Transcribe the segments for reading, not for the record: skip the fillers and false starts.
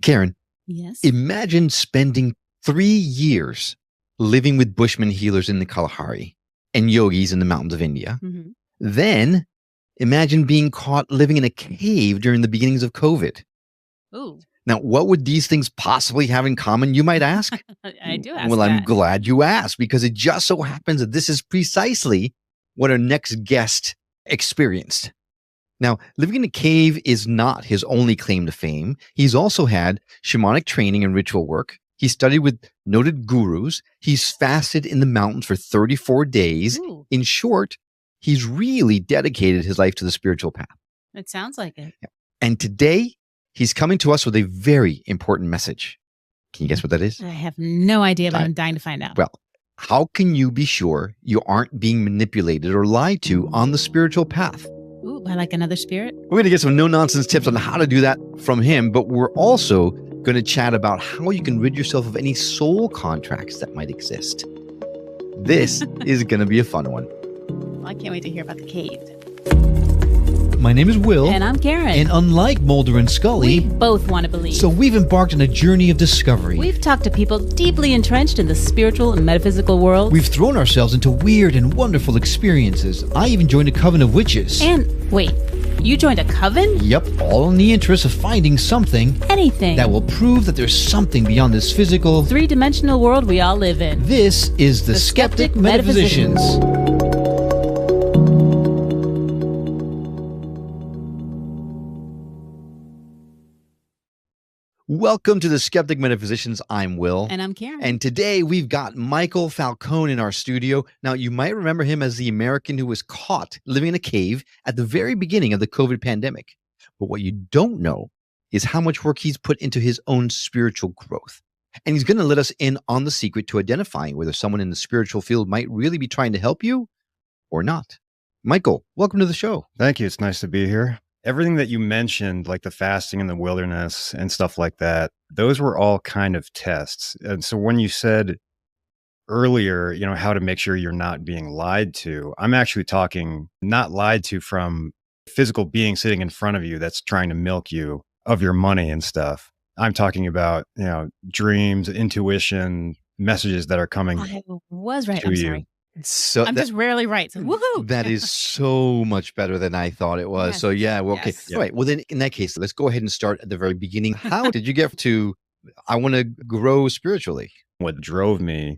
Karen, Yes. imagine spending 3 years living with Bushman healers in the Kalahari and yogis in the mountains of India. Mm-hmm. Then imagine being caught living in a cave during the beginnings of COVID. Ooh, Now, what would these things possibly have in common, you might ask? I do ask Well, I'm that. glad you asked, because it just so happens that this is precisely what our next guest experienced. Now, living in a cave is not his only claim to fame. He's also had shamanic training and ritual work. He studied with noted gurus. He's fasted in the mountains for 34 days. Ooh, In short, he's really dedicated his life to the spiritual path. it sounds like it. And today, he's coming to us with a very important message. Can you guess what that is? I have no idea, but I'm dying to find out. Well, how can you be sure you aren't being manipulated or lied to on the spiritual path? Ooh, by like another spirit? We're going to get some no-nonsense tips on how to do that from him, but we're also going to chat about how you can rid yourself of any soul contracts that might exist. This is going to be a fun one. Well, I can't wait to hear about the cave. My name is Will. And I'm Karen. And unlike Mulder and Scully, we both want to believe. so we've embarked on a journey of discovery. We've talked to people deeply entrenched in the spiritual and metaphysical world. We've thrown ourselves into weird and wonderful experiences. I even joined a coven of witches. And wait, you joined a coven? Yep, all in the interest of finding something Anything. that will prove that there's something beyond this physical, three-dimensional world we all live in. This is the Skeptic Metaphysicians. Welcome to the Skeptic Metaphysicians. I'm Will. And I'm Karen. And today we've got Michael Falcone in our studio. Now, you might remember him as the American who was caught living in a cave at the very beginning of the COVID pandemic. But what you don't know is how much work he's put into his own spiritual growth. And he's going to let us in on the secret to identifying whether someone in the spiritual field might really be trying to help you or not. Michael, welcome to the show. Thank you. It's nice to be here. Everything that you mentioned, like the fasting in the wilderness and stuff like that, those were all kind of tests. And so when you said earlier, how to make sure you're not being lied to, I'm actually talking not lied to from a physical being sitting in front of you that's trying to milk you of your money and stuff. I'm talking about, dreams, intuition, messages that are coming I was right. to I'm you. sorry. So I'm just rarely right. So woohoo! that is so much better than I thought it was. Yes. So yeah, well, okay. Yes. All right. Well, then in that case, let's go ahead and start at the very beginning. How did you get to, I want to grow spiritually? What drove me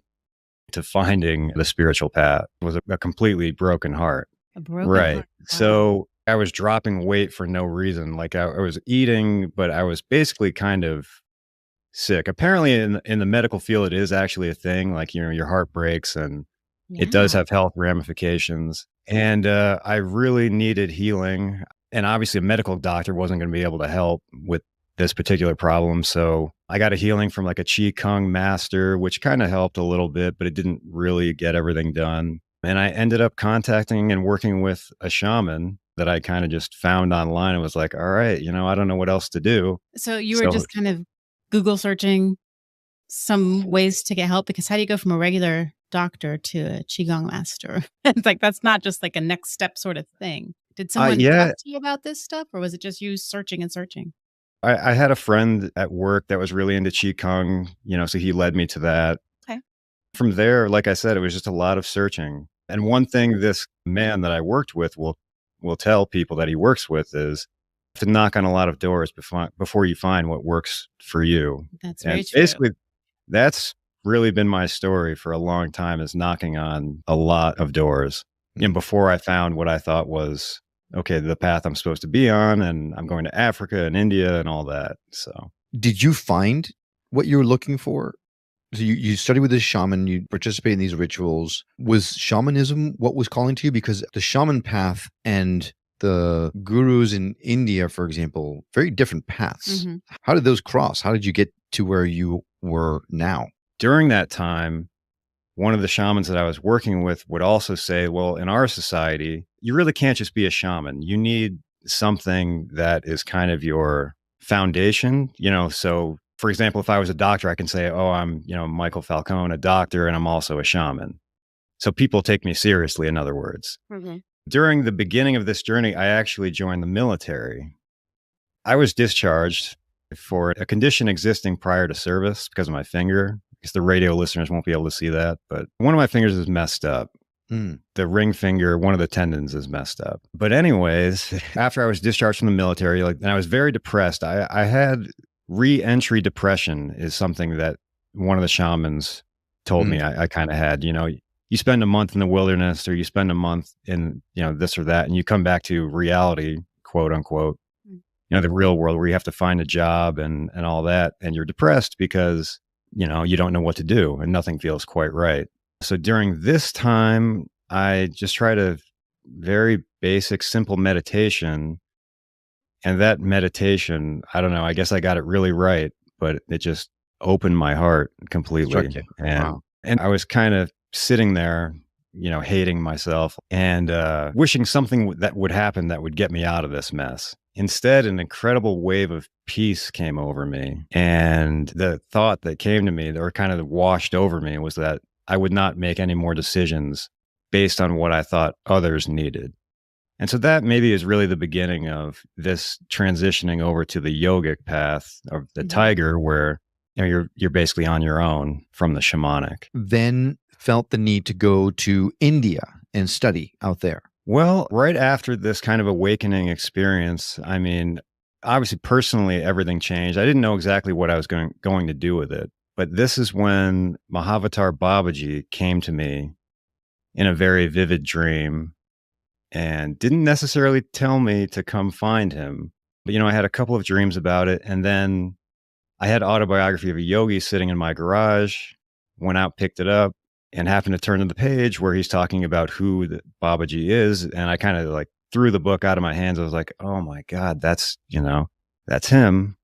to finding the spiritual path was a completely broken heart. A broken Right. heart. Wow. So I was dropping weight for no reason. Like I was eating, but I was basically kind of sick. Apparently in the medical field, it is actually a thing. Like, your heart breaks and it does have health ramifications. And I really needed healing. And obviously a medical doctor wasn't going to be able to help with this particular problem. So I got a healing from like a Qigong master, which kind of helped a little bit, but it didn't really get everything done. And I ended up contacting and working with a shaman that I kind of just found online and was like, all right, I don't know what else to do. So you were just kind of Google searching some ways to get help, because how do you go from a regular doctor to a Qigong master? It's like, that's not just like a next step sort of thing. Did someone talk to you about this stuff, or was it just you searching and searching? I had a friend at work that was really into Qigong, so he led me to that. Okay. From there, like I said, it was just a lot of searching. And one thing this man that I worked with will tell people that he works with is to knock on a lot of doors before you find what works for you. That's very true. Basically, that's really been my story for a long time, is knocking on a lot of doors. And before I found what I thought was, okay, the path I'm supposed to be on, and I'm going to Africa and India and all that. So Did you find what you were looking for? So you studied with this shaman, you participate in these rituals. Was shamanism what was calling to you? Because the shaman path and the gurus in India, for example, very different paths. Mm-hmm. How did those cross? How did you get to where you were now? During that time, one of the shamans that I was working with would also say, well, in our society, you really can't just be a shaman. You need something that is kind of your foundation, So for example, if I was a doctor, I can say, oh, I'm, Michael Falcone, a doctor, and I'm also a shaman. So people take me seriously, in other words. Mm-hmm. During the beginning of this journey, I actually joined the military. I was discharged for a condition existing prior to service because of my finger. Because the radio listeners won't be able to see that, but one of my fingers is messed up. The ring finger, one of the tendons is messed up. But anyways, after I was discharged from the military, and I was very depressed. I had re-entry depression is something that one of the shamans told me I kind of had. You spend a month in the wilderness or you spend a month in, this or that, and you come back to reality, quote unquote, the real world where you have to find a job and all that. And you're depressed because, you don't know what to do and nothing feels quite right. So during this time, I just tried a very basic, simple meditation. And that meditation, I don't know, I guess I got it really right, but it just opened my heart completely. And I was kind of sitting there, hating myself and wishing something that would happen that would get me out of this mess. Instead, an incredible wave of peace came over me. And the thought that came to me or kind of washed over me was that I would not make any more decisions based on what I thought others needed. And so that maybe is really the beginning of this transitioning over to the yogic path of the tiger, where you're basically on your own from the shamanic. Then felt the need to go to India and study out there. Well, right after this kind of awakening experience, obviously personally, everything changed. I didn't know exactly what I was going to do with it. But this is when Mahavatar Babaji came to me in a very vivid dream and didn't necessarily tell me to come find him. But, I had a couple of dreams about it. And then I had Autobiography of a Yogi sitting in my garage, went out, picked it up, and happened to turn to the page where he's talking about who the Babaji is. And I kind of threw the book out of my hands. I was like, oh my God, that's him.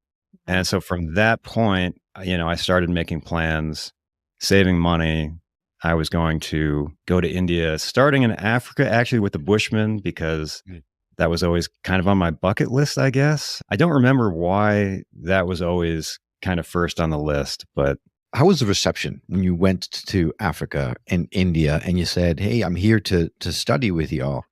And so from that point, I started making plans, saving money. I was going to go to India, starting in Africa, actually with the Bushman, because that was always kind of on my bucket list, I guess. I don't remember why that was always kind of first on the list, but how was the reception when you went to Africa and India and you said, hey, I'm here to study with y'all?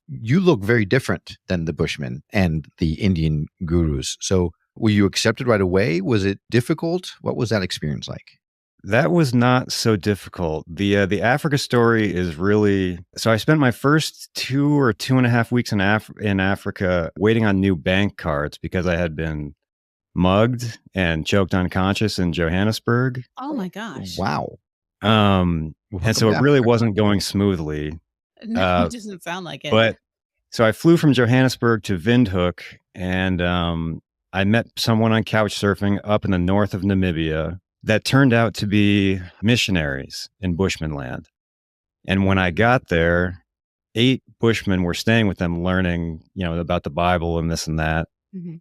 You look very different than the Bushmen and the Indian gurus. So were you accepted right away? Was it difficult? What was that experience like? That was not so difficult. The Africa story is really, so I spent my first 2 or 2.5 weeks in Africa waiting on new bank cards because I had been mugged and choked unconscious in Johannesburg. Oh my gosh. Wow. And so it really wasn't going smoothly. No, it doesn't sound like it. But so I flew from Johannesburg to Windhoek, and I met someone on couch surfing up in the north of Namibia that turned out to be missionaries in Bushman land. And when I got there, 8 Bushmen were staying with them, learning, about the Bible and this and that. Mm-hmm.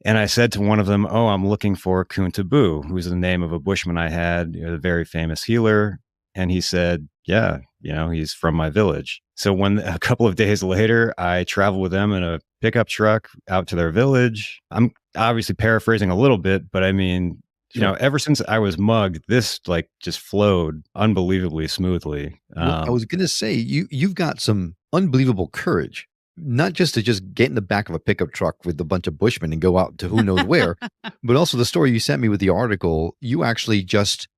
And I said to one of them, oh, I'm looking for Kuntabu, who's the name of a Bushman I had, a very famous healer. And he said, yeah, he's from my village. So when a couple of days later, I traveled with them in a pickup truck out to their village. I'm obviously paraphrasing a little bit, but ever since I was mugged, this just flowed unbelievably smoothly. Well, I was going to say, you've got some unbelievable courage. Not just to just get in the back of a pickup truck with a bunch of Bushmen and go out to who knows where, but also the story you sent me with the article, you actually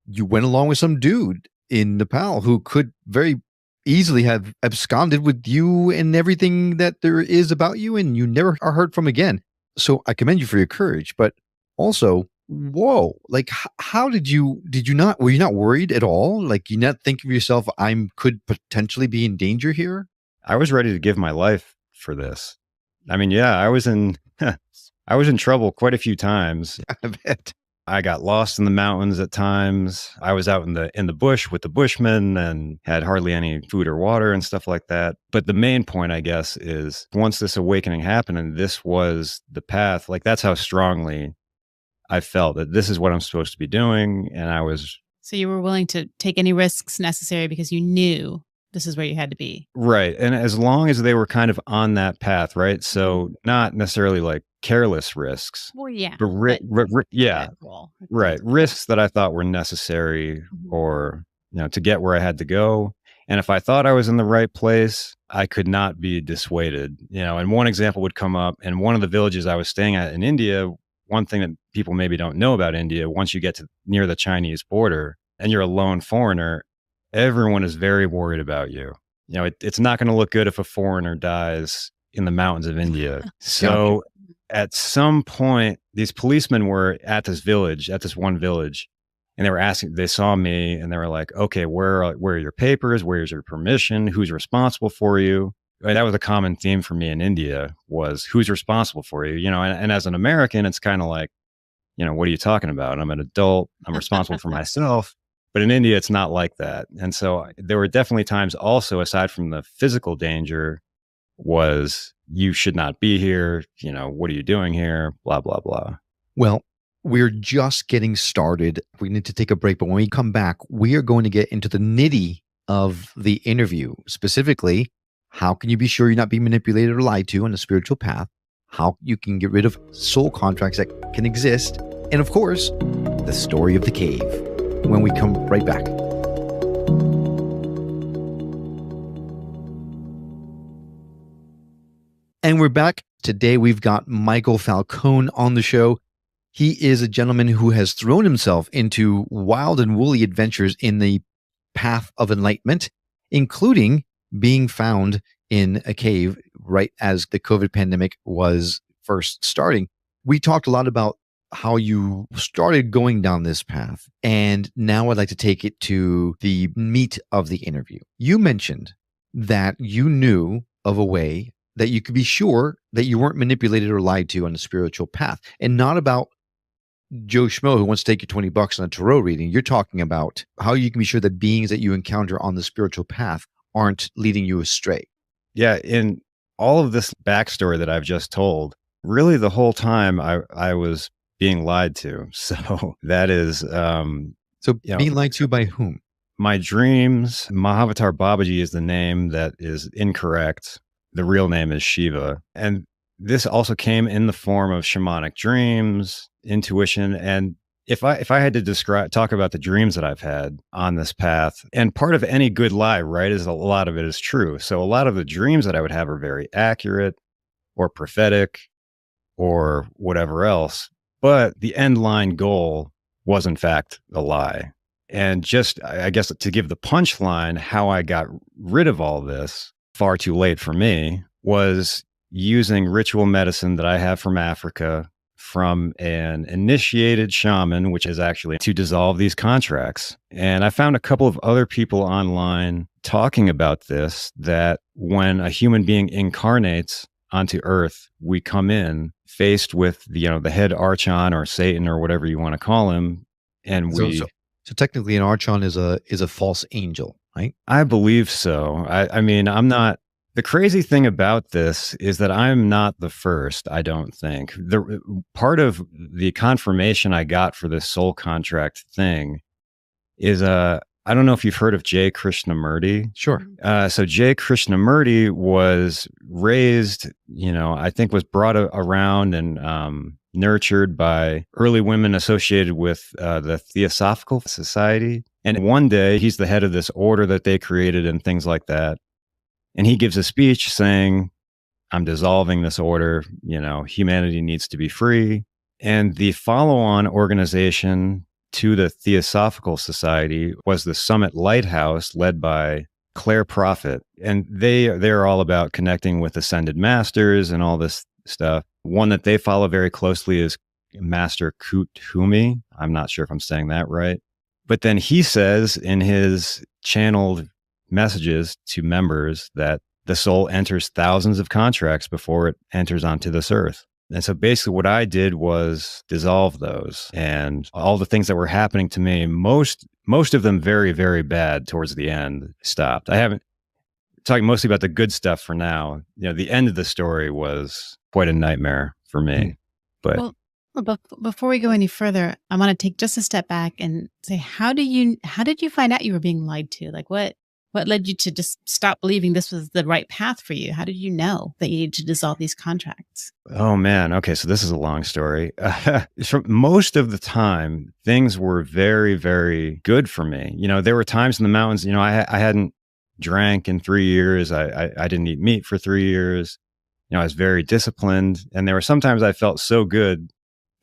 you went along with some dude in Nepal who could very easily have absconded with you and everything that there is about you, and you never are heard from again. So I commend you for your courage, but also, whoa, how were you not worried at all? You not think of yourself, could potentially be in danger here? I was ready to give my life for this. I was in trouble quite a few times. I bet. I got lost in the mountains at times. I was out in the bush with the Bushmen and had hardly any food or water and stuff like that. But the main point, I guess, is once this awakening happened and this was the path, that's how strongly I felt that this is what I'm supposed to be doing. And I was... So you were willing to take any risks necessary because you knew this is where you had to be. Right. And as long as they were kind of on that path, right? So not necessarily careless risks. Well, yeah. But yeah. Right. Risks that I thought were necessary or, to get where I had to go. And if I thought I was in the right place, I could not be dissuaded. And one example would come up in one of the villages I was staying at in India. one thing that people maybe don't know about India, once you get to near the Chinese border and you're a lone foreigner, everyone is very worried about you. You know, it's not going to look good if a foreigner dies in the mountains of India. So at some point, these policemen were at this one village, and they were asking, they saw me and they were like, okay, where are your papers? Where's your permission? Who's responsible for you? And that was a common theme for me in India, was who's responsible for you? You know, and as an American, it's kind of like, you know, what are you talking about? I'm an adult. I'm responsible for myself. But in India, it's not like that. And so there were definitely times also, aside from the physical danger, was you should not be here. You know, what are you doing here? Blah, blah, blah. Well, we're just getting started. We need to take a break. But when we come back, we are going to get into the nitty of the interview. Specifically, how can you be sure you're not being manipulated or lied to on the spiritual path? How you can get rid of soul contracts that can exist. And of course, the story of the cave. When we come right back. And we're back. Today we've got Michael Falcone on the show. He is a gentleman who has thrown himself into wild and woolly adventures in the path of enlightenment, including being found in a cave right as the COVID pandemic was first starting. We talked a lot about how you started going down this path. And now I'd like to take it to the meat of the interview. You mentioned that you knew of a way that you could be sure that you weren't manipulated or lied to on the spiritual path, and not about Joe Schmo who wants to take you $20 on a tarot reading. You're talking about how you can be sure that beings that you encounter on the spiritual path aren't leading you astray. Yeah. In all of this backstory that I've just told, really the whole time I was being lied to. So that is, being lied to by whom? My dreams. Mahavatar Babaji is the name that is incorrect. The real name is Shiva. And this also came in the form of shamanic dreams, intuition. And if I had to talk about the dreams that I've had on this path, and part of any good lie, right, is a lot of it is true. So a lot of the dreams that I would have are very accurate or prophetic or whatever else. But the end line goal was, in fact, a lie. And just, I guess, to give the punchline, how I got rid of all this, far too late for me, was using ritual medicine that I have from Africa, from an initiated shaman, which is actually to dissolve these contracts. And I found a couple of other people online talking about this, that when a human being incarnates onto Earth, we come in faced with the head archon or Satan or whatever you want to call him, and so technically an archon is a false angel, right? I believe so. I mean, I'm not. The crazy thing about this is that I'm not the first. I don't think. The part of the confirmation I got for this soul contract thing is I don't know if you've heard of J. Krishnamurti. Sure. So J. Krishnamurti was raised, I think was brought around and nurtured by early women associated with the Theosophical Society. And one day he's the head of this order that they created and things like that. And he gives a speech saying, I'm dissolving this order, humanity needs to be free. And the follow-on organization to the Theosophical Society was the Summit Lighthouse, led by Claire Prophet. And they're all about connecting with ascended masters and all this stuff. One that they follow very closely is Master Kuthumi. I'm not sure if I'm saying that right. But then he says in his channeled messages to members that the soul enters thousands of contracts before it enters onto this earth. And so basically what I did was dissolve those, and all the things that were happening to me, most of them very, very bad towards the end, stopped. I haven't talking mostly about the good stuff for now. The end of the story was quite a nightmare for me. But before we go any further, I want to take just a step back and say, how did you find out you were being lied to? Like what led you to just stop believing this was the right path for you? How did you know that you needed to dissolve these contracts? Oh, man. Okay. So this is a long story. Most of the time, things were very, very good for me. There were times in the mountains, I hadn't drank in 3 years. I didn't eat meat for 3 years. I was very disciplined. And there were sometimes I felt so good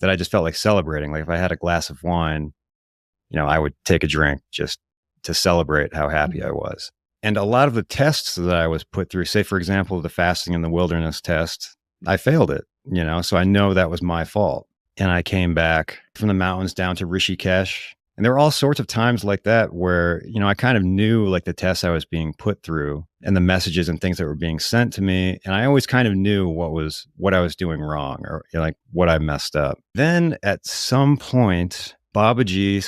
that I just felt like celebrating. Like if I had a glass of wine, I would take a drink just to celebrate how happy I was. And a lot of the tests that I was put through, say, for example, the fasting in the wilderness test, I failed it, so I know that was my fault. And I came back from the mountains down to Rishikesh. And there were all sorts of times like that where, I kind of knew like the tests I was being put through and the messages and things that were being sent to me. And I always kind of knew what I was doing wrong or like what I messed up. Then at some point, Babaji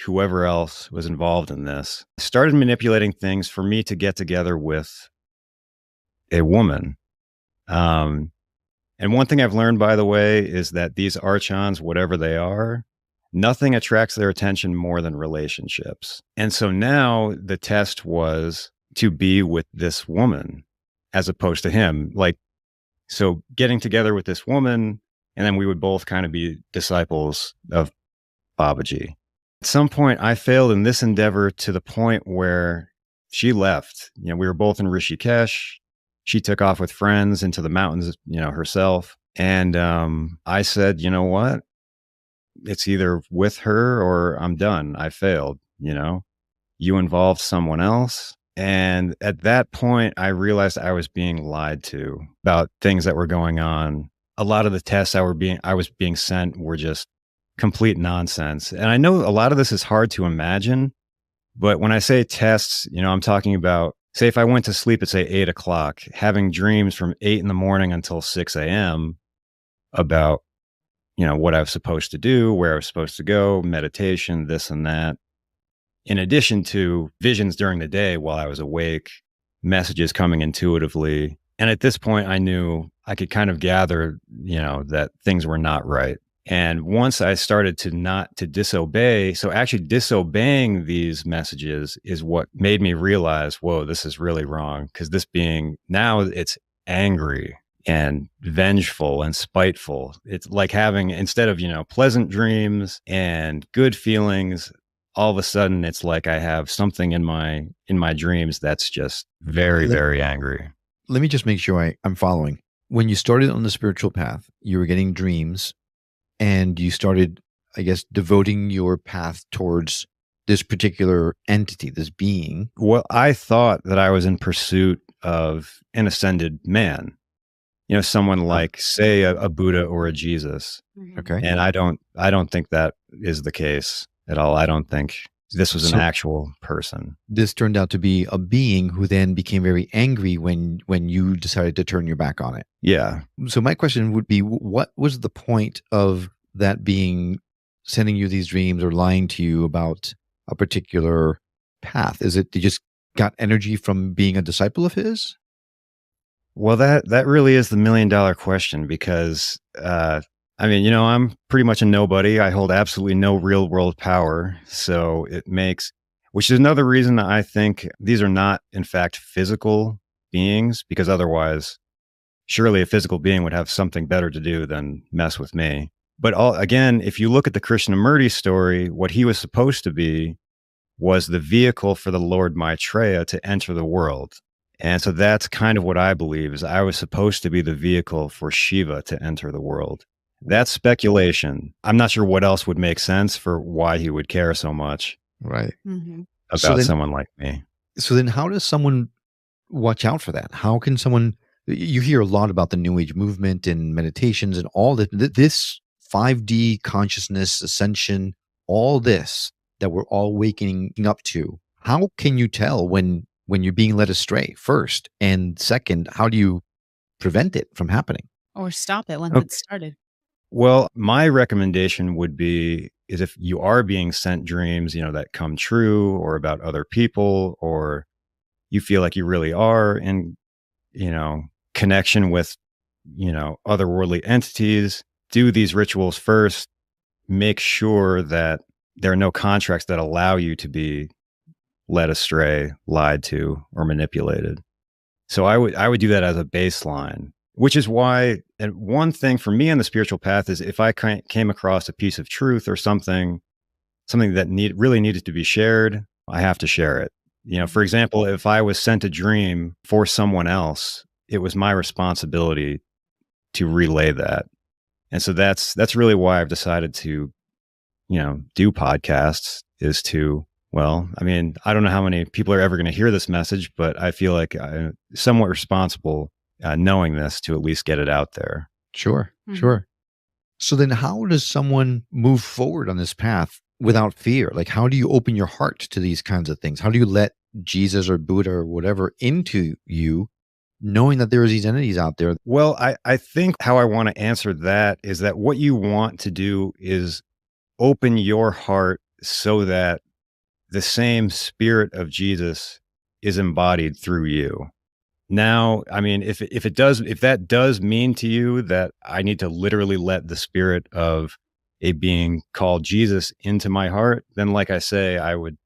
/ whoever else was involved in this started manipulating things for me to get together with a woman. And one thing I've learned, by the way, is that these archons, whatever they are, nothing attracts their attention more than relationships. And so now the test was to be with this woman as opposed to him. Like, so getting together with this woman, and then we would both kind of be disciples of Babaji. At some point, I failed in this endeavor to the point where she left. We were both in Rishikesh. She took off with friends into the mountains, herself. And I said, you know what? It's either with her or I'm done. I failed, You involved someone else. And at that point, I realized I was being lied to about things that were going on. A lot of the tests I was being sent were just complete nonsense. And I know a lot of this is hard to imagine, but when I say tests, I'm talking about, say, if I went to sleep at, say, 8 o'clock, having dreams from 8 in the morning until 6 a.m. about, what I was supposed to do, where I was supposed to go, meditation, this and that. In addition to visions during the day while I was awake, messages coming intuitively. And at this point, I knew I could kind of gather, that things were not right. And once I started to disobey, so actually disobeying these messages is what made me realize, whoa, this is really wrong. Because this being, now it's angry and vengeful and spiteful. It's like having, instead of, pleasant dreams and good feelings, all of a sudden it's like I have something in my dreams that's just very, very angry. Let me just make sure I'm following. When you started on the spiritual path, you were getting dreams. And you started, I guess, devoting your path towards this particular entity, this being. Well, I thought that I was in pursuit of an ascended man, someone like, say, a Buddha or a Jesus. Okay. And I don't think that is the case at all. I don't think this was an actual person. This turned out to be a being who then became very angry when you decided to turn your back on it. Yeah. So my question would be, what was the point of that being sending you these dreams or lying to you about a particular path? Is it you just got energy from being a disciple of his? Well, that really is the $1 million question, because I'm pretty much a nobody. I hold absolutely no real world power. So which is another reason I think these are not, in fact, physical beings, because otherwise, surely a physical being would have something better to do than mess with me. But again, if you look at the Krishnamurti story, what he was supposed to be was the vehicle for the Lord Maitreya to enter the world. And so that's kind of what I believe, is I was supposed to be the vehicle for Shiva to enter the world. That's speculation. I'm not sure what else would make sense for why he would care so much right about someone like me. So then how does someone watch out for that? How can someone, you hear a lot about the New Age movement and meditations and all that, this 5D consciousness, ascension, all this that we're all waking up to. How can you tell when you're being led astray, first? And second, how do you prevent it from happening? Or stop it once it's started? Well, my recommendation would be is if you are being sent dreams, that come true, or about other people, or you feel like you really are in, connection with, otherworldly entities, do these rituals first. Make sure that there are no contracts that allow you to be led astray, lied to, or manipulated. So I would do that as a baseline, which is why, and one thing for me on the spiritual path is if I came across a piece of truth or something that really needed to be shared, I have to share it. For example, if I was sent a dream for someone else, it was my responsibility to relay that. And so that's really why I've decided to, do podcasts, is to, well, I mean, I don't know how many people are ever going to hear this message, but I feel like I'm somewhat responsible knowing this to at least get it out there. Sure, sure. So then how does someone move forward on this path without fear? Like, how do you open your heart to these kinds of things? How do you let Jesus or Buddha or whatever into you, knowing that there are these entities out there? Well, I think how I want to answer that is that what you want to do is open your heart so that the same spirit of Jesus is embodied through you. Now, I mean, if that does mean to you that I need to literally let the spirit of a being called Jesus into my heart, then like I say, I would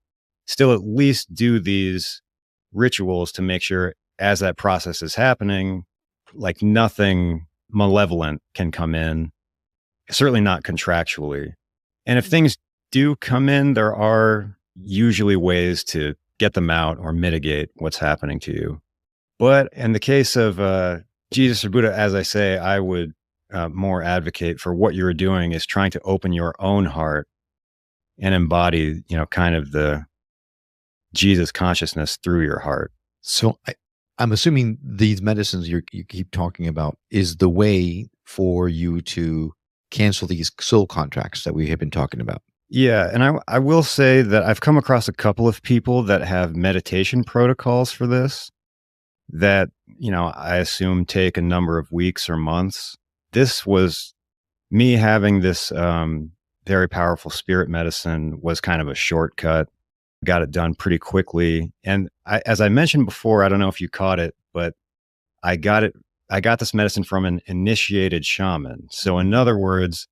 still at least do these rituals to make sure as that process is happening, like nothing malevolent can come in, certainly not contractually. And if things do come in, there are usually ways to get them out or mitigate what's happening to you. But in the case of Jesus or Buddha, as I say, I would more advocate for what you're doing is trying to open your own heart and embody, kind of the Jesus consciousness through your heart. So I'm assuming these medicines you keep talking about is the way for you to cancel these soul contracts that we have been talking about. Yeah. And I will say that I've come across a couple of people that have meditation protocols for this that, I assume take a number of weeks or months. This was me having this very powerful spirit medicine was kind of a shortcut. Got it done pretty quickly. And as I mentioned before, I don't know if you caught it, but I got this medicine from an initiated shaman. So in other words,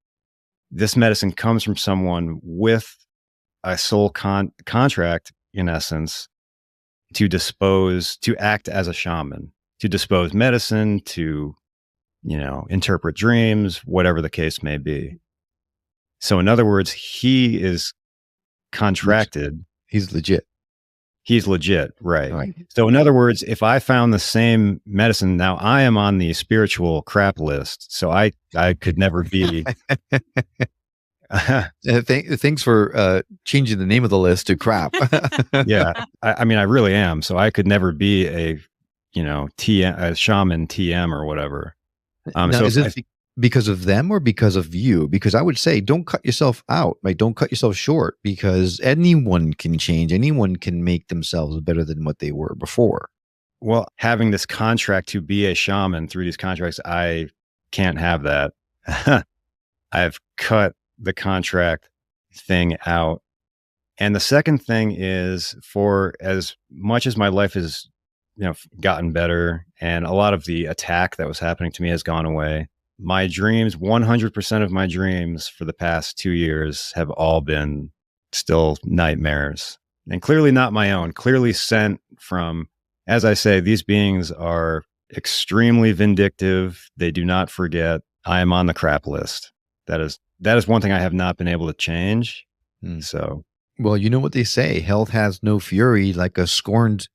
this medicine comes from someone with a soul contract, in essence, to act as a shaman, to dispose medicine, to, interpret dreams, whatever the case may be. So in other words, he is contracted. He's legit. He's legit, right. Right. So in other words, if I found the same medicine, now I am on the spiritual crap list, so I could never be. Thanks for changing the name of the list to crap. Yeah, I mean, I really am. So I could never be a shaman TM or whatever. Now, so is it because of them or because of you? Because I would say don't cut yourself out, right? Don't cut yourself short, because anyone can change. Anyone can make themselves better than what they were before. Well, having this contract to be a shaman through these contracts, I can't have that. I've cut the contract thing out. And the second thing is, for as much as my life has, gotten better and a lot of the attack that was happening to me has gone away, my dreams, 100% of my dreams for the past 2 years have all been still nightmares, and clearly not my own, clearly sent from, as I say, these beings are extremely vindictive. They do not forget. I am on the crap list. That is one thing I have not been able to change. So, well, you know what they say, health has no fury like a scorned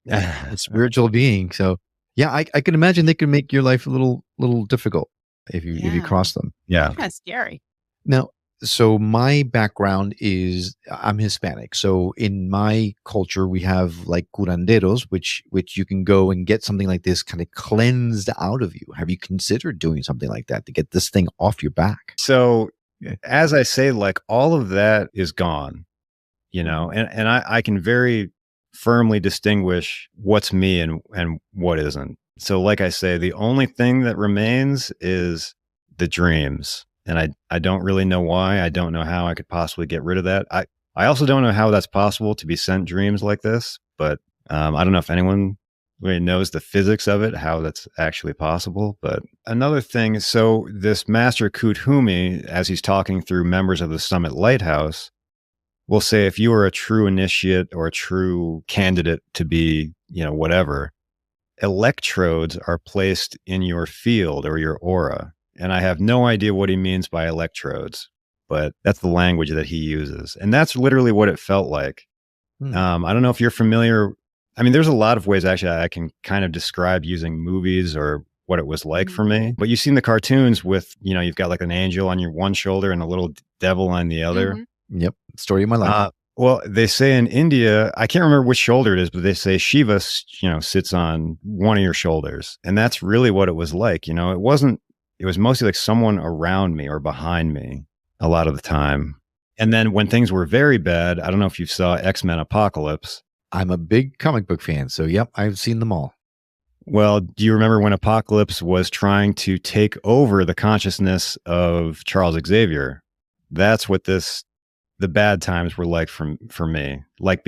spiritual being. So yeah, I can imagine they can make your life a little difficult if you cross them. Yeah. Kind of scary. Now, so my background is I'm Hispanic. So in my culture, we have like curanderos, which you can go and get something like this kind of cleansed out of you. Have you considered doing something like that to get this thing off your back? So as I say, like all of that is gone, and I can very firmly distinguish what's me and what isn't. So like I say, the only thing that remains is the dreams. And I don't really know why. I don't know how I could possibly get rid of that. I also don't know how that's possible to be sent dreams like this, but I don't know if anyone really knows the physics of it, how that's actually possible. But another thing, so this Master Kuthumi, as he's talking through members of the Summit Lighthouse, will say if you are a true initiate or a true candidate to be, whatever, electrodes are placed in your field or your aura. And I have no idea what he means by electrodes, but that's the language that he uses. And that's literally what it felt like. I don't know if you're familiar. I mean, there's a lot of ways actually I can kind of describe using movies or what it was like for me. But you've seen the cartoons with, you've got like an angel on your one shoulder and a little devil on the other. Yep. Story of my life. Well, they say in India, I can't remember which shoulder it is, but they say Shiva, sits on one of your shoulders. And that's really what it was like. It was mostly like someone around me or behind me a lot of the time. And then when things were very bad, I don't know if you saw X-Men Apocalypse. I'm a big comic book fan. So, yep, I've seen them all. Well, do you remember when Apocalypse was trying to take over the consciousness of Charles Xavier? That's what the bad times were like for me, like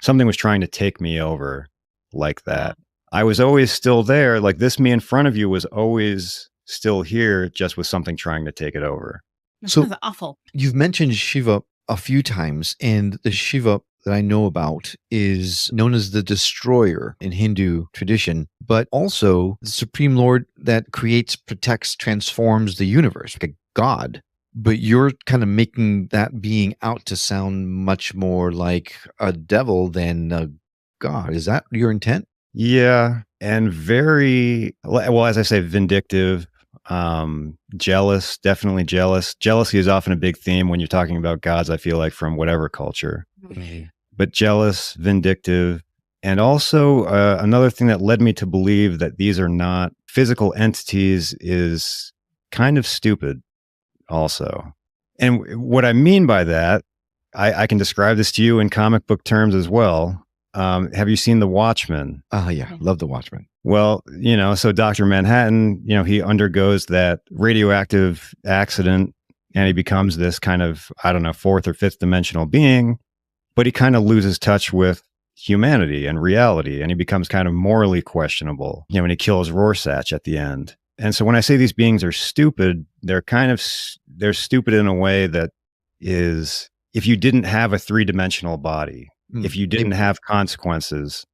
something was trying to take me over like that. I was always still there. Like this me in front of you was always still here, just with something trying to take it over. That sounds awful. You've mentioned Shiva a few times, and the Shiva that I know about is known as the destroyer in Hindu tradition, but also the supreme lord that creates, protects, transforms the universe, like a god. But you're kind of making that being out to sound much more like a devil than a god. Is that your intent? Yeah. And very, well, as I say, vindictive, jealous, definitely jealous. Jealousy is often a big theme when you're talking about gods, I feel like, from whatever culture. But jealous, vindictive. And also another thing that led me to believe that these are not physical entities is kind of stupid. Also. And what I mean by that, I can describe this to you in comic book terms as well. Have you seen The Watchmen? Oh, yeah. Love The Watchmen. Well, so Dr. Manhattan, he undergoes that radioactive accident and he becomes this kind of, I don't know, fourth or fifth dimensional being, but he kind of loses touch with humanity and reality. And he becomes kind of morally questionable, when he kills Rorschach at the end. And so when I say these beings are stupid, they're stupid in a way that is, if you didn't have a three-dimensional body, if you didn't have consequences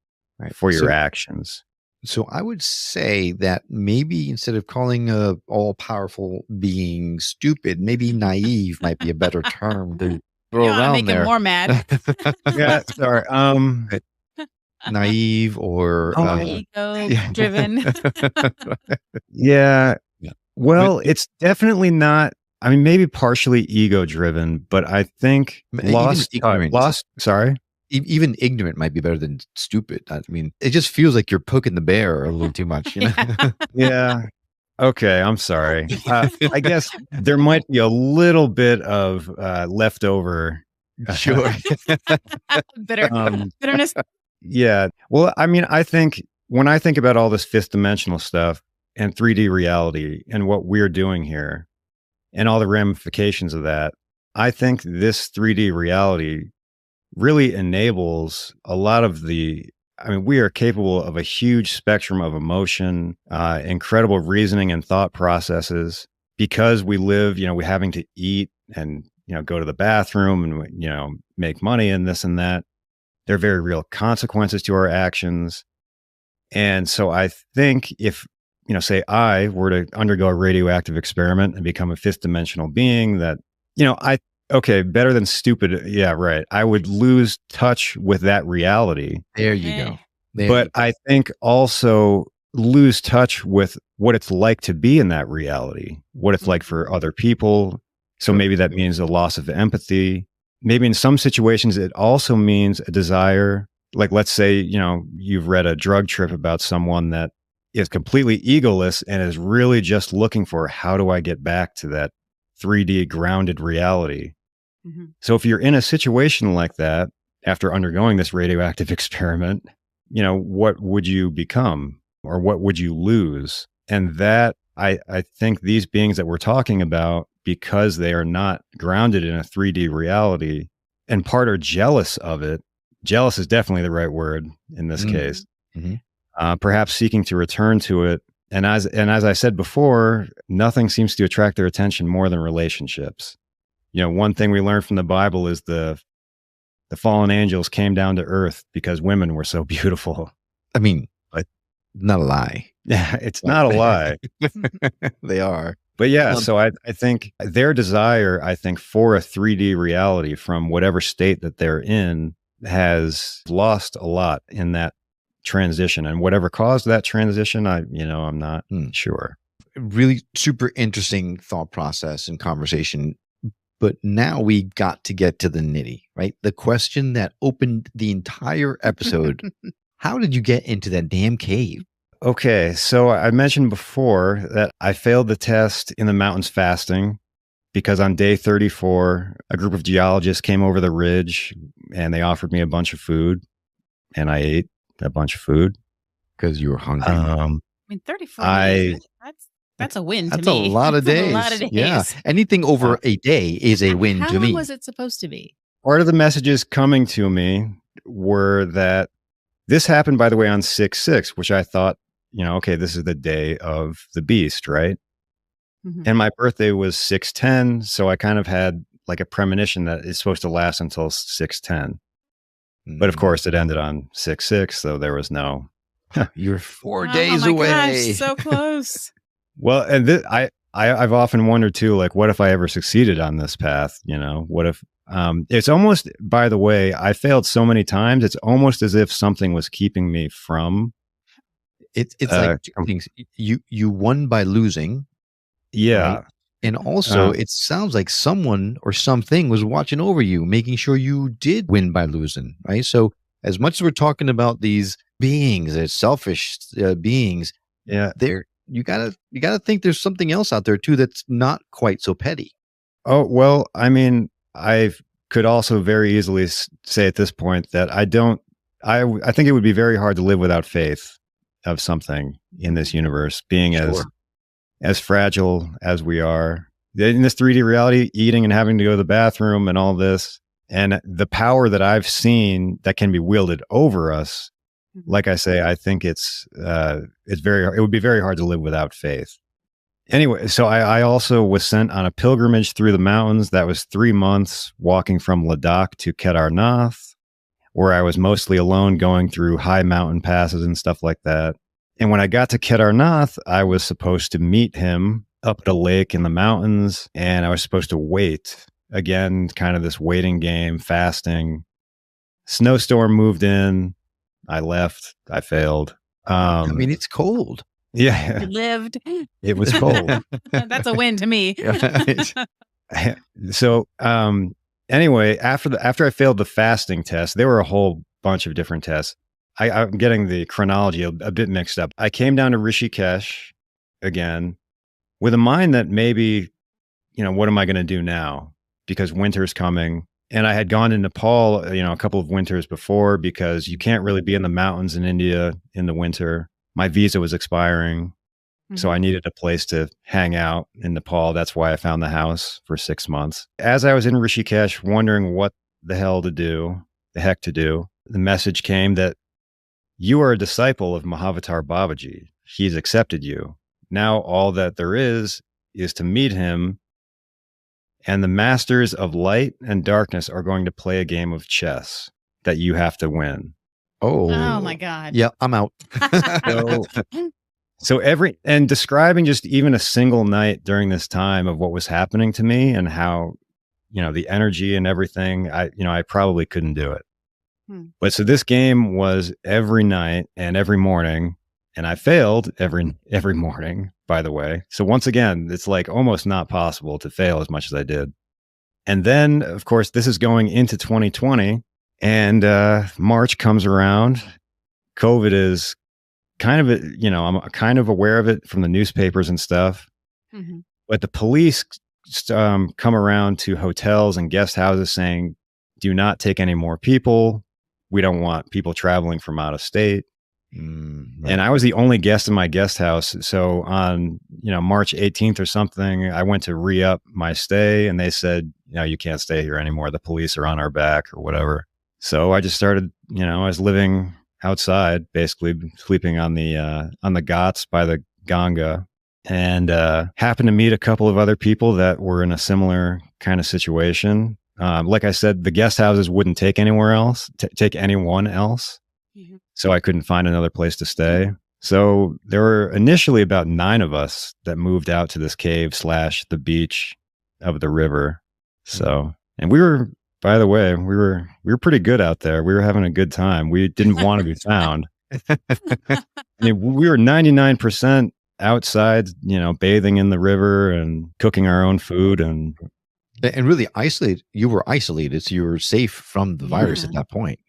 for your actions. So I would say that maybe instead of calling a all-powerful being stupid, maybe naive might be a better term to throw around make there. him more mad. Yeah, sorry. Naive or ego-driven. Yeah. Well, it's definitely not. I mean, maybe partially ego-driven, but I think Sorry. Even ignorant might be better than stupid. I mean, it just feels like you're poking the bear a little too much. Yeah. Okay, I'm sorry. I guess there might be a little bit of leftover. Sure. Bitterness. Yeah. Well, I mean, I think when I think about all this fifth dimensional stuff and 3D reality and what we're doing here and all the ramifications of that, I think this 3D reality really enables a lot of we are capable of a huge spectrum of emotion, incredible reasoning and thought processes because we live, we're having to eat and, go to the bathroom and, make money and this and that. There are very real consequences to our actions. And so I think if, say I were to undergo a radioactive experiment and become a fifth dimensional being that, okay, better than stupid. Yeah, right. I would lose touch with that reality. There you go. But I think also lose touch with what it's like to be in that reality, what it's like for other people. So maybe that means a loss of empathy. Maybe in some situations, it also means a desire. Like, let's say, you've read a drug trip about someone that is completely egoless and is really just looking for, how do I get back to that 3D grounded reality? Mm-hmm. So if you're in a situation like that, after undergoing this radioactive experiment, what would you become or what would you lose? And that, I think these beings that we're talking about, because they are not grounded in a 3D reality and part are jealous of it. Jealous is definitely the right word in this case. Mm-hmm. Perhaps seeking to return to it. And as I said before, nothing seems to attract their attention more than relationships. One thing we learned from the Bible is the fallen angels came down to earth because women were so beautiful. I mean, not a lie. Yeah, it's not a lie. They are. But yeah, so I think their desire, for a 3D reality from whatever state that they're in has lost a lot in that transition, and whatever caused that transition, I'm not sure. Really super interesting thought process and conversation. But now we got to get to the nitty, right? The question that opened the entire episode. How did you get into that damn cave? Okay, so I mentioned before that I failed the test in the mountains fasting because on day 34, a group of geologists came over the ridge and they offered me a bunch of food, and I ate a bunch of food. Because you were hungry. I mean, 34 days, that's a win to me. That's a lot of days. A lot of days. Yeah. Anything over a day is a win to me. How long was it supposed to be? Part of the messages coming to me were that this happened, by the way, on 6/6, which I thought, okay, this is the day of the beast, right? Mm-hmm. And my birthday was 6/10. So I kind of had like a premonition that it's supposed to last until 6/10. But of course, it ended on 6/6. So there was no. You're 4 days away. Gosh, so close. Well, and I've often wondered too, like, what if I ever succeeded on this path? What if it's almost, by the way, I failed so many times. It's almost as if something was keeping me from. It's like two things. You won by losing. Yeah. Right? And also it sounds like someone or something was watching over you, making sure you did win by losing. Right. So as much as we're talking about these beings, as selfish beings, you gotta think there's something else out there too that's not quite so petty. Oh, well, I mean, I could also very easily say at this point that I think it would be very hard to live without faith of something in this universe, being as fragile as we are in this 3D reality, eating and having to go to the bathroom and all this, and the power that I've seen that can be wielded over us. Like I say, I think it would be very hard to live without faith. Anyway, so I also was sent on a pilgrimage through the mountains. That was 3 months walking from Ladakh to Kedarnath, where I was mostly alone going through high mountain passes and stuff like that. And when I got to Kedarnath, I was supposed to meet him up at a lake in the mountains, and I was supposed to wait. Again, kind of this waiting game, fasting. Snowstorm moved in. I left. I failed. I mean, it's cold. Yeah. You lived. It was cold. That's a win to me. So, anyway, after I failed the fasting test, there were a whole bunch of different tests. I'm getting the chronology a bit mixed up. I came down to Rishikesh again with a mind that maybe, what am I going to do now? Because winter's coming. And I had gone to Nepal, a couple of winters before, because you can't really be in the mountains in India in the winter. My visa was expiring. So I needed a place to hang out in Nepal. That's why I found the house for 6 months. As I was in Rishikesh, wondering what the heck to do, the message came that you are a disciple of Mahavatar Babaji. He's accepted you. Now all that there is to meet him, and the masters of light and darkness are going to play a game of chess that you have to win. Oh my God. Yeah, I'm out. So and describing just even a single night during this time of what was happening to me and how, the energy and everything, I probably couldn't do it. But so this game was every night and every morning, and I failed every morning, by the way. So once again, it's like almost not possible to fail as much as I did. And then, of course, this is going into 2020, and March comes around. COVID is kind of, I'm kind of aware of it from the newspapers and stuff. But the police come around to hotels and guest houses saying, do not take any more people. We don't want people traveling from out of state. Right. And I was the only guest in my guest house. So on, March 18th or something, I went to re-up my stay, and they said, you can't stay here anymore. The police are on our back or whatever. So I just started, I was living outside, basically sleeping on the ghats by the Ganga, and happened to meet a couple of other people that were in a similar kind of situation. Like I said, the guest houses wouldn't take anyone else. So I couldn't find another place to stay. So there were initially about 9 of us that moved out to this cave / the beach of the river. So, and we were, by the way, we were pretty good out there. We were having a good time. We didn't want to be found. I mean, we were 99% outside, bathing in the river and cooking our own food. And really isolated. You were isolated, so you were safe from the virus at Yeah. that point.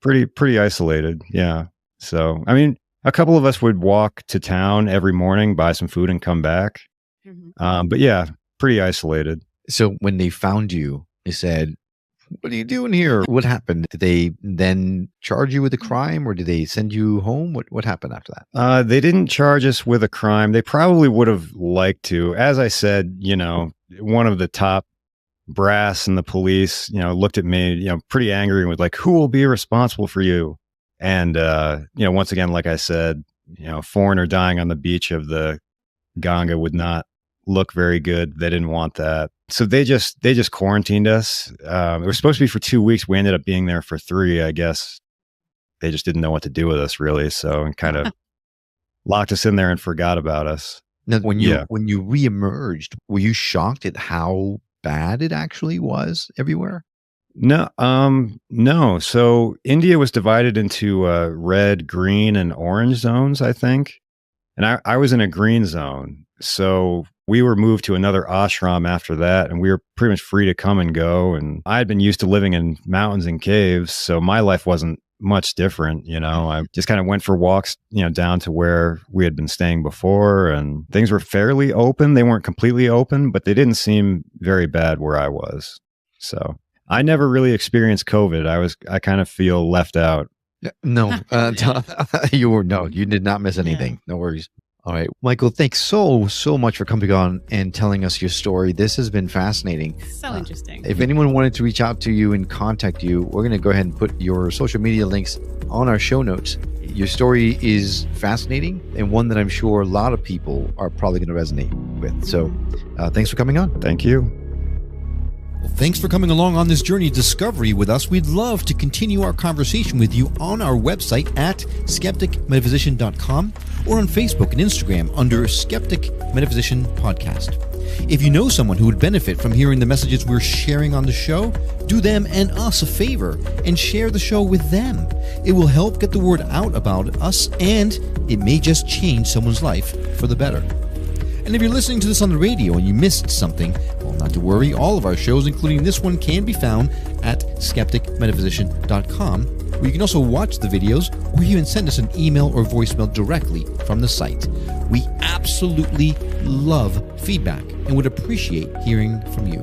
pretty isolated. Yeah. So, I mean, a couple of us would walk to town every morning, buy some food and come back. But yeah, pretty isolated. So when they found you, they said, "What are you doing here? What happened? Did they then charge you with a crime, or did they send you home? What happened after that?" They didn't charge us with a crime. They probably would have liked to. As I said, one of the top brass in the police, looked at me, pretty angry and was like, "Who will be responsible for you?" And, once again, like I said, a foreigner dying on the beach of the Ganga would not look very good. They didn't want that. So they just quarantined us. It was supposed to be for 2 weeks. We ended up being there for 3, I guess. They just didn't know what to do with us, really. So, and kind of locked us in there and forgot about us. Now, when you reemerged, were you shocked at how bad it actually was everywhere? No. No. So India was divided into red, green, and orange zones, I think. And I was in a green zone. So we were moved to another ashram after that, and we were pretty much free to come and go. And I had been used to living in mountains and caves, so my life wasn't much different. I just kind of went for walks, down to where we had been staying before, and things were fairly open. They weren't completely open, but they didn't seem very bad where I was. So I never really experienced COVID. I kind of feel left out. No, you did not miss anything. No worries. All right, Michael, thanks so much for coming on and telling us your story. This has been fascinating. So interesting. If anyone wanted to reach out to you and contact you, we're going to go ahead and put your social media links on our show notes. Your story is fascinating and one that I'm sure a lot of people are probably going to resonate with. So thanks for coming on. Thank you. Well, thanks for coming along on this journey of discovery with us. We'd love to continue our conversation with you on our website at skepticmetaphysician.com or on Facebook and Instagram under Skeptic Metaphysician Podcast. If you know someone who would benefit from hearing the messages we're sharing on the show, do them and us a favor and share the show with them. It will help get the word out about us, and it may just change someone's life for the better. And if you're listening to this on the radio and you missed something, well, not to worry. All of our shows, including this one, can be found at skepticmetaphysician.com, where you can also watch the videos or even send us an email or voicemail directly from the site. We absolutely love feedback and would appreciate hearing from you.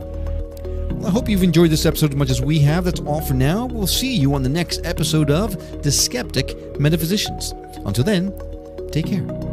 Well, I hope you've enjoyed this episode as much as we have. That's all for now. We'll see you on the next episode of The Skeptic Metaphysicians. Until then, take care.